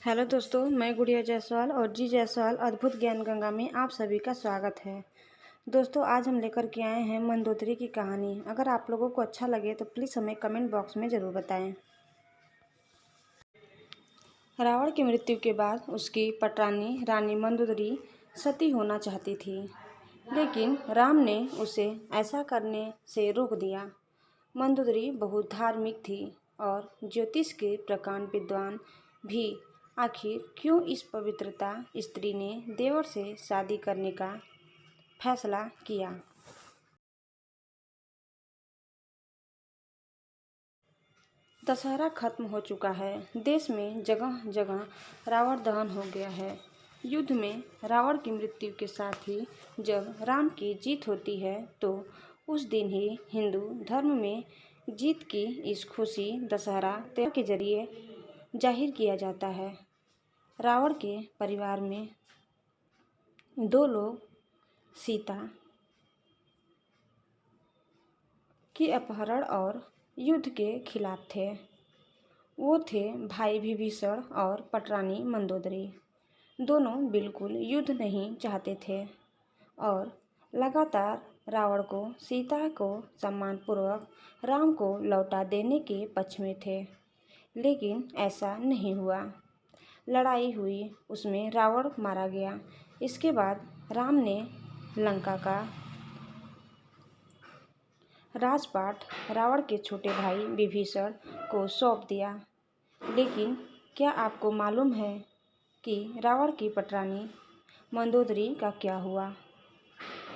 Hello दोस्तों, मैं गुड़िया जायसवाल और जी जायसवाल अद्भुत ज्ञान गंगा में आप सभी का स्वागत है। दोस्तों, आज हम लेकर के आए हैं मंदोदरी की कहानी। अगर आप लोगों को अच्छा लगे तो प्लीज़ हमें कमेंट बॉक्स में ज़रूर बताएं। रावण की मृत्यु के बाद उसकी पटरानी रानी मंदोदरी सती होना चाहती थी, लेकिन राम ने उसे ऐसा करने से रोक दिया। मंदोदरी बहुत धार्मिक थी और ज्योतिष के प्रकांड विद्वान भी। आखिर क्यों इस पवित्रता स्त्री ने देवर से शादी करने का फैसला किया? दशहरा खत्म हो चुका है। देश में जगह जगह रावण दहन हो गया है। युद्ध में रावण की मृत्यु के साथ ही जब राम की जीत होती है तो उस दिन ही हिंदू धर्म में जीत की इस खुशी दशहरा त्योहार के जरिए जाहिर किया जाता है। रावण के परिवार में दो लोग सीता की अपहरण और युद्ध के खिलाफ थे। वो थे भाई विभीषण और पटरानी मंदोदरी। दोनों बिल्कुल युद्ध नहीं चाहते थे और लगातार रावण को सीता को सम्मानपूर्वक राम को लौटा देने के पक्ष में थे, लेकिन ऐसा नहीं हुआ। लड़ाई हुई, उसमें रावण मारा गया। इसके बाद राम ने लंका का राजपाट रावण के छोटे भाई विभीषण को सौंप दिया। लेकिन क्या आपको मालूम है कि रावण की पटरानी मंदोदरी का क्या हुआ?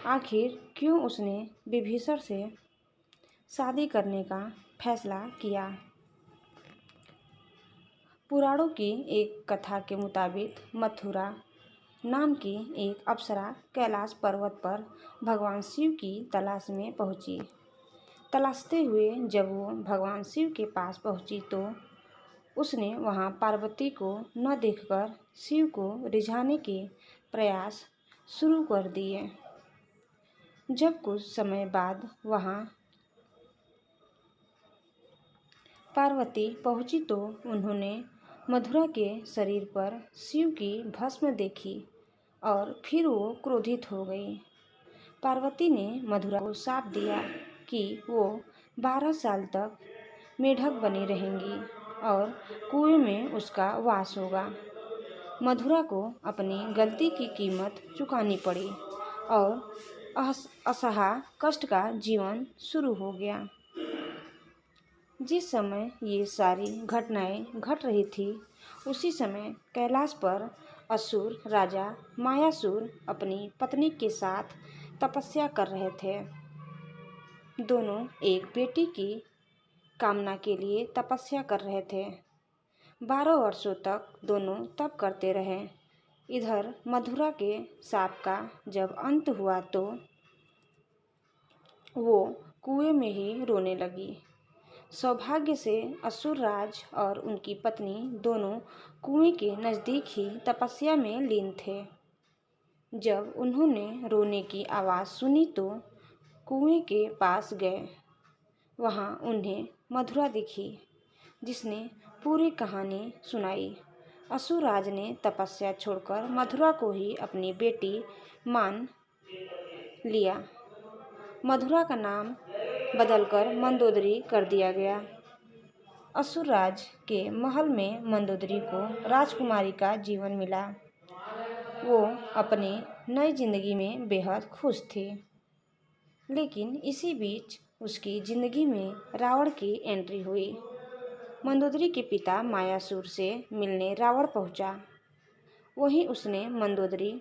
आखिर क्यों उसने विभीषण से शादी करने का फैसला किया? पुराणों की एक कथा के मुताबिक मथुरा नाम की एक अप्सरा कैलाश पर्वत पर भगवान शिव की तलाश में पहुंची। तलाशते हुए जब वो भगवान शिव के पास पहुंची तो उसने वहां पार्वती को न देखकर शिव को रिझाने के प्रयास शुरू कर दिए। जब कुछ समय बाद वहां पार्वती पहुंची तो उन्होंने मथुरा के शरीर पर शिव की भस्म देखी और फिर वो क्रोधित हो गई। पार्वती ने मथुरा को शाप दिया कि वो 12 साल तक मेढक बनी रहेंगी और कुएं में उसका वास होगा। मथुरा को अपनी गलती की कीमत चुकानी पड़ी और असहा कष्ट का जीवन शुरू हो गया। जिस समय ये सारी घटनाएं घट रही थी, उसी समय कैलाश पर असुर राजा मायासुर अपनी पत्नी के साथ तपस्या कर रहे थे। दोनों एक बेटी की कामना के लिए तपस्या कर रहे थे। 12 वर्षों तक दोनों तप करते रहे। इधर मथुरा के शाप का जब अंत हुआ तो वो कुएं में ही रोने लगी। सौभाग्य से असुरराज और उनकी पत्नी दोनों कुएं के नज़दीक ही तपस्या में लीन थे। जब उन्होंने रोने की आवाज़ सुनी तो कुएं के पास गए। वहां उन्हें मथुरा दिखी, जिसने पूरी कहानी सुनाई। असुरराज ने तपस्या छोड़कर मथुरा को ही अपनी बेटी मान लिया। मथुरा का नाम बदलकर मंदोदरी कर दिया गया। असुरराज के महल में मंदोदरी को राजकुमारी का जीवन मिला। वो अपनी नई जिंदगी में बेहद खुश थी, लेकिन इसी बीच उसकी जिंदगी में रावण की एंट्री हुई। मंदोदरी के पिता मायासुर से मिलने रावण पहुंचा। वहीं उसने मंदोदरी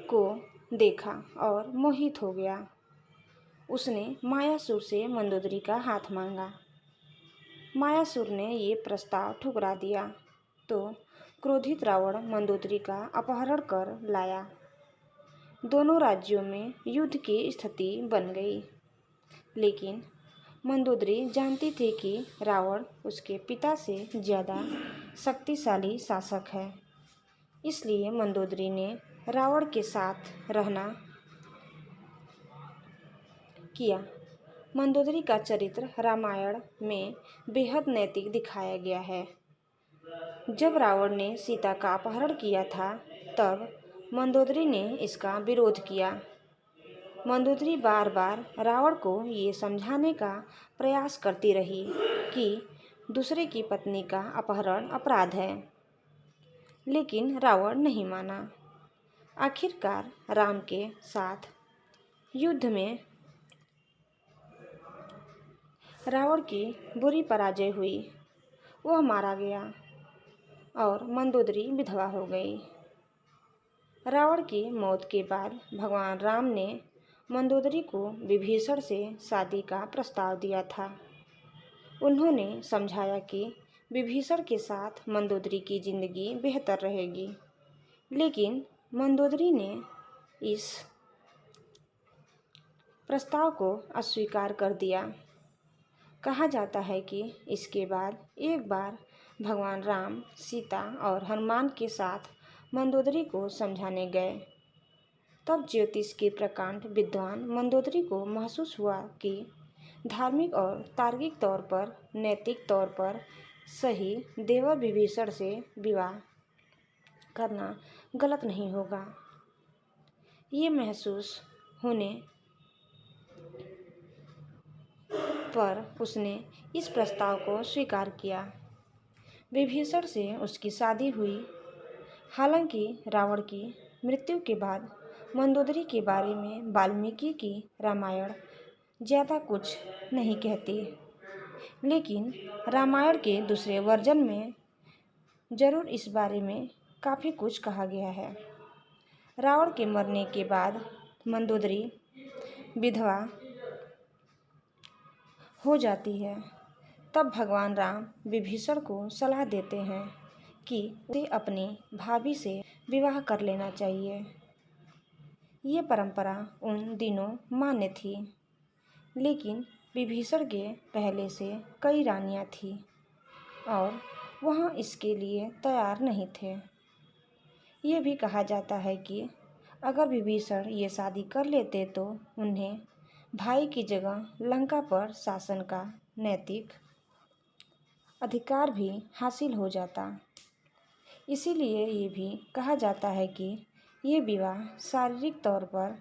को देखा और मोहित हो गया। उसने मायासुर से मंदोदरी का हाथ मांगा। मायासुर ने ये प्रस्ताव ठुकरा दिया तो क्रोधित रावण मंदोदरी का अपहरण कर लाया। दोनों राज्यों में युद्ध की स्थिति बन गई, लेकिन मंदोदरी जानती थी कि रावण उसके पिता से ज़्यादा शक्तिशाली शासक है। इसलिए मंदोदरी ने रावण के साथ रहना किया। मंदोदरी का चरित्र रामायण में बेहद नैतिक दिखाया गया है। जब रावण ने सीता का अपहरण किया था तब मंदोदरी ने इसका विरोध किया। मंदोदरी बार बार रावण को ये समझाने का प्रयास करती रही कि दूसरे की पत्नी का अपहरण अपराध है, लेकिन रावण नहीं माना। आखिरकार राम के साथ युद्ध में रावण की बुरी पराजय हुई। वह मारा गया और मंदोदरी विधवा हो गई। रावण की मौत के बाद भगवान राम ने मंदोदरी को विभीषण से शादी का प्रस्ताव दिया था। उन्होंने समझाया कि विभीषण के साथ मंदोदरी की जिंदगी बेहतर रहेगी, लेकिन मंदोदरी ने इस प्रस्ताव को अस्वीकार कर दिया। कहा जाता है कि इसके बाद एक बार भगवान राम, सीता और हनुमान के साथ मंदोदरी को समझाने गए। तब ज्योतिष के प्रकांड विद्वान मंदोदरी को महसूस हुआ कि धार्मिक और तार्किक तौर पर, नैतिक तौर पर सही देवर विभीषण से विवाह करना गलत नहीं होगा। ये महसूस होने पर उसने इस प्रस्ताव को स्वीकार किया। विभीषण से उसकी शादी हुई। हालांकि रावण की मृत्यु के बाद मंदोदरी के बारे में वाल्मीकि की रामायण ज़्यादा कुछ नहीं कहती, लेकिन रामायण के दूसरे वर्जन में जरूर इस बारे में काफ़ी कुछ कहा गया है। रावण के मरने के बाद मंदोदरी विधवा हो जाती है। तब भगवान राम विभीषण को सलाह देते हैं कि उसे अपनी भाभी से विवाह कर लेना चाहिए। ये परंपरा उन दिनों मान्य थी, लेकिन विभीषण के पहले से कई रानियां थीं और वह इसके लिए तैयार नहीं थे। ये भी कहा जाता है कि अगर विभीषण ये शादी कर लेते तो उन्हें भाई की जगह लंका पर शासन का नैतिक अधिकार भी हासिल हो जाता। इसीलिए ये भी कहा जाता है कि ये विवाह शारीरिक तौर पर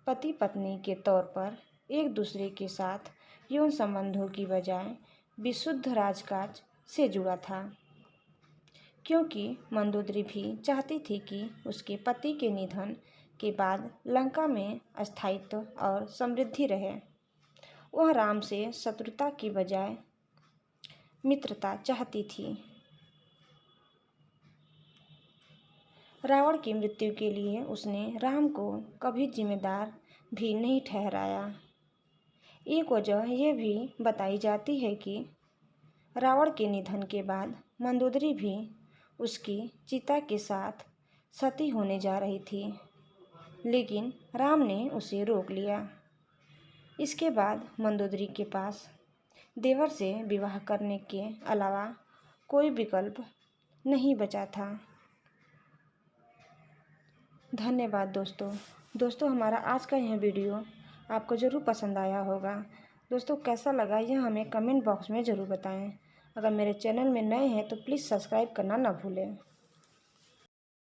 पति पत्नी के तौर पर एक दूसरे के साथ यौन संबंधों की बजाय विशुद्ध राजकाज से जुड़ा था, क्योंकि मंदोदरी भी चाहती थी कि उसके पति के निधन के बाद लंका में स्थायित्व और समृद्धि रहे। वह राम से शत्रुता की बजाय मित्रता चाहती थी। रावण की मृत्यु के लिए उसने राम को कभी जिम्मेदार भी नहीं ठहराया। एक वजह यह भी बताई जाती है कि रावण के निधन के बाद मंदोदरी भी उसकी चिता के साथ सती होने जा रही थी, लेकिन राम ने उसे रोक लिया। इसके बाद मंदोदरी के पास देवर से विवाह करने के अलावा कोई विकल्प नहीं बचा था। धन्यवाद दोस्तों, हमारा आज का यह वीडियो आपको ज़रूर पसंद आया होगा। दोस्तों, कैसा लगा यह हमें कमेंट बॉक्स में ज़रूर बताएं। अगर मेरे चैनल में नए हैं तो प्लीज़ सब्सक्राइब करना ना भूलें।